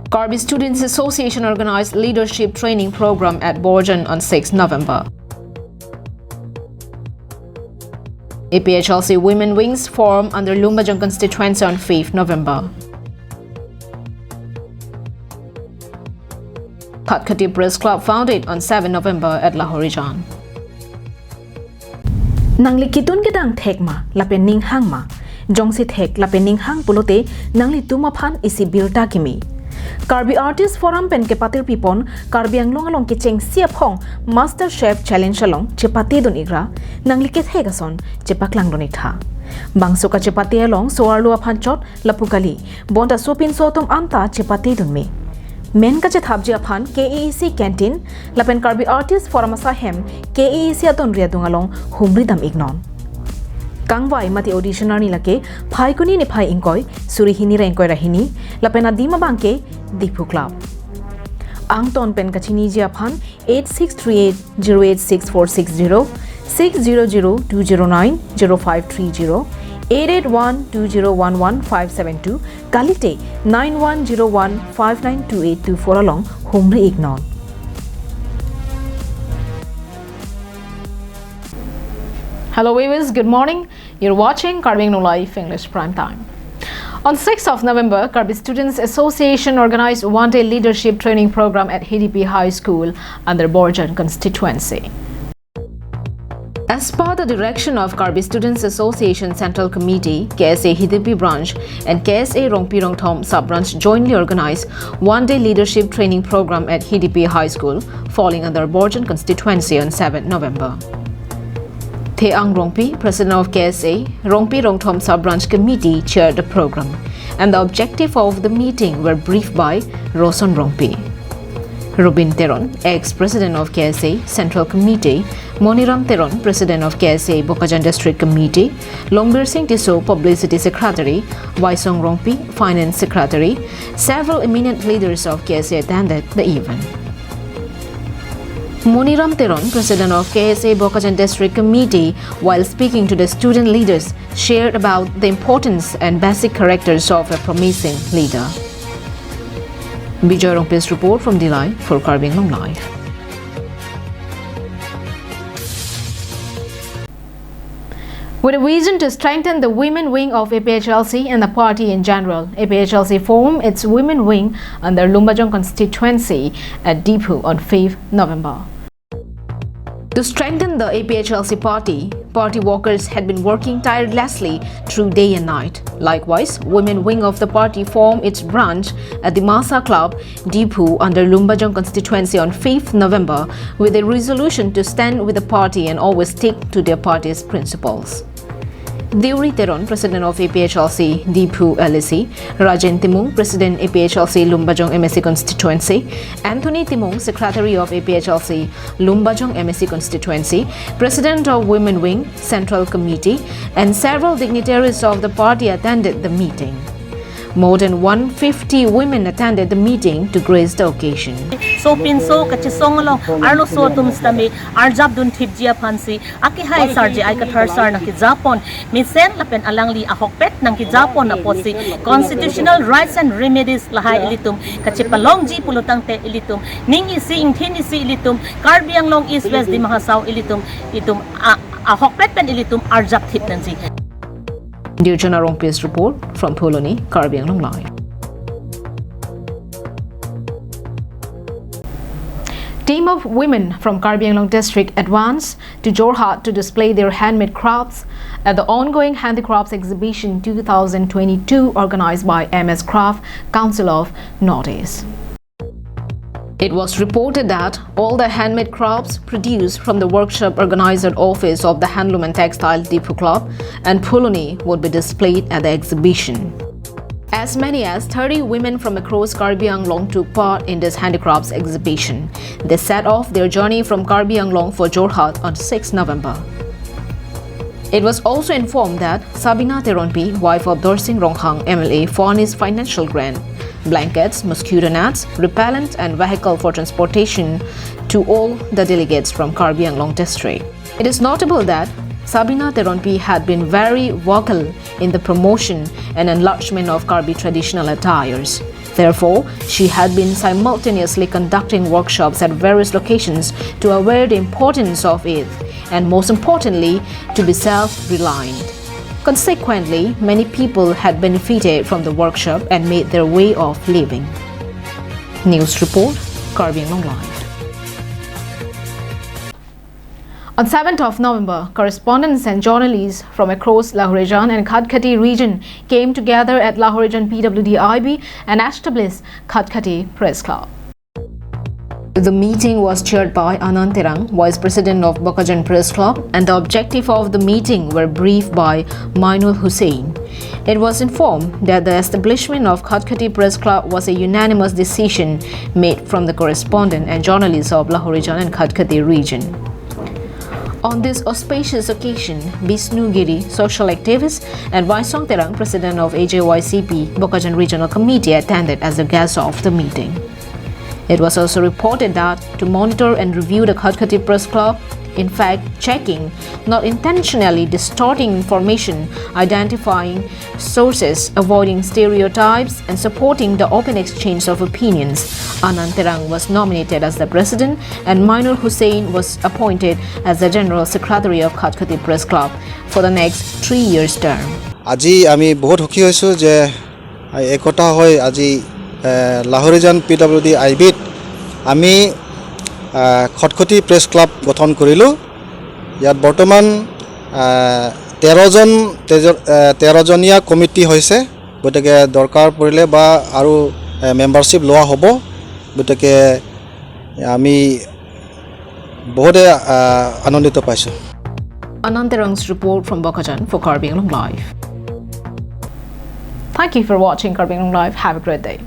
Karbi Students Association organized leadership training program at Borjan on 6 November. APHLC Women Wings form under Lumbajang constituency on 5 November. Patkati Press Club founded on 7 November at Lahorijan. Nangli kitun gedang thekma lapen ning hangma jongsi thek lapen ning hang pulote nangli tumaphan isi bilta kimi. Karbi Artist Forum pen ke patir pipon Karbi anglong along ke cheng siap hong Master Chef Challenge along chepati don igra nangli ke thegason chepaklang don itha. Bangso ka chepati along soarlu aphanchot lapukali bonda sopin sotom anta chepati don me. Men ka chethabji aphan KAEC canteen lapen Karbi Artist Forum asahem KAEC aton riadung along humri dam ignon. Kangwai mati auditioner ni lake phai kuni ni phai ingkoi surihini rengkoi rahini lapena dima bangke Dipu Club. Angton pen kachini ji aphan 8638086460 6002009 0530 8812011 kalite 9101592824 along humri ignon. Hello viewers, good morning. You're watching Karbi Live English Prime Time. On 6th of November, Karbi Students Association organized one-day leadership training program at HDP High School under Borjan constituency. As per the direction of Karbi Students Association Central Committee, KSA HDP branch and KSA Rongpi Rongthom sub-branch jointly organized one-day leadership training program at HDP High School, falling under Borjan constituency on 7th November. Theang Rongpi, president of KSA, Rongpi Rongthom sub-branch committee chaired the program, and the objective of the meeting were briefed by Roson Rongpi. Rubin Teron, ex-president of KSA Central Committee, Moniram Teron, president of KSA Bokajan District Committee, Longbir Singh Tiso, publicity secretary, Waisong Rongpi, finance secretary, several eminent leaders of KSA attended the event. Moniram Teron, president of KSA Bokajan District Committee, while speaking to the student leaders, shared about the importance and basic characters of a promising leader. Bijoy Rongpi's report from Delhi for Karbi Live. With a vision to strengthen the women wing of APHLC and the party in general, APHLC formed its women wing under Lumbajang constituency at Dipu on 5th November. To strengthen the APHLC party workers had been working tirelessly through day and night. Likewise, women wing of the party formed its branch at the Masa Club, Dipu under Lumbajang constituency on 5th November with a resolution to stand with the party and always stick to their party's principles. Deuri Teron, president of APHLC Dipu LSC, Rajan Timung, president APHLC Lumbajong MSC constituency, Anthony Timung, secretary of APHLC Lumbajong MSC constituency, president of Women Wing Central Committee, and several dignitaries of the party attended the meeting. More than 150 women attended the meeting to grace the occasion. So pinso kachisong along arlo so tumstami arjab dun tibjia pansi aki hai sarji ay kathar sar na kijapon misen lapen alangli ahokpet nang kijapon na posi constitutional rights and remedies lahay ilitum kachipalong ji pulutang te ilitum ning isi ingthin isi ilitum Karbiang long east west di mahasaw ilitum ahokpet pen ilitum arjab thip nanji. Dirjana Rongpi's report from Pholoni, Karbi Live. Team of women from Karbi Anglong district advanced to Jorhat to display their handmade crafts at the ongoing Handicrafts Exhibition 2022 organized by MS Craft Council of Northeast. It was reported that all the handmade crafts produced from the workshop organized at office of the Handloom and Textile Dipu Club and Pholoni would be displayed at the exhibition. As many as 30 women from across Karbi Anglong took part in this handicrafts exhibition. They set off their journey from Karbi Anglong for Jorhat on 6 November. It was also informed that Sabina Teronpi, wife of Dorsing Ronghang MLA, furnished financial grant, blankets, mosquito nets, repellent and vehicle for transportation to all the delegates from Karbi Anglong district. It is notable that Sabina Teronpi had been very vocal in the promotion and enlargement of Karbi traditional attires, Therefore, she had been simultaneously conducting workshops at various locations to aware the importance of it and, most importantly, to be self-reliant. Consequently, many people had benefited from the workshop and made their way of living. News report, Karbing Live. On 7th of November, correspondents and journalists from across Lahorejan and Khatkati region came together at Lahorejan PWD-IB and established Khatkati Press Club. The meeting was chaired by Anand Terang, Vice President of Bokajan Press Club, and the objective of the meeting were briefed by Mainul Hussain. It was informed that the establishment of Khatkati Press Club was a unanimous decision made from the correspondent and journalists of Lahorejan and Khatkati region. On this auspicious occasion, Bisnu Giri, social activist, and Vaisong Terang, President of AJYCP, Bokajan Regional Committee, attended as the guests of the meeting. It was also reported that to monitor and review the Khatkati Press Club, in fact, checking, not intentionally distorting information, identifying sources, avoiding stereotypes, and supporting the open exchange of opinions, Anand Terang was nominated as the president and Mainul Hussain was appointed as the General Secretary of Khatkati Press Club for the next 3 years term. আজি আমি বহুত সুখী হৈছো যে একতা হৈ আজি লাহোৰেজান PWD-IB আমি খটখটি press club গঠন কৰিলোঁ। ইয়াত বৰ্তমান 13জনীয়া কমিটি হৈছে, গতিকে দৰকাৰ পৰিলে বা আৰু মেম্বাৰশ্বিপ লোৱা হ'ব। গতিকে আমি বহুতে আনন্দিত পাইছোঁ। Anand Terang's report from Bokajan for Karbing Live. Thank you for watching Karbing Live. Have a great day.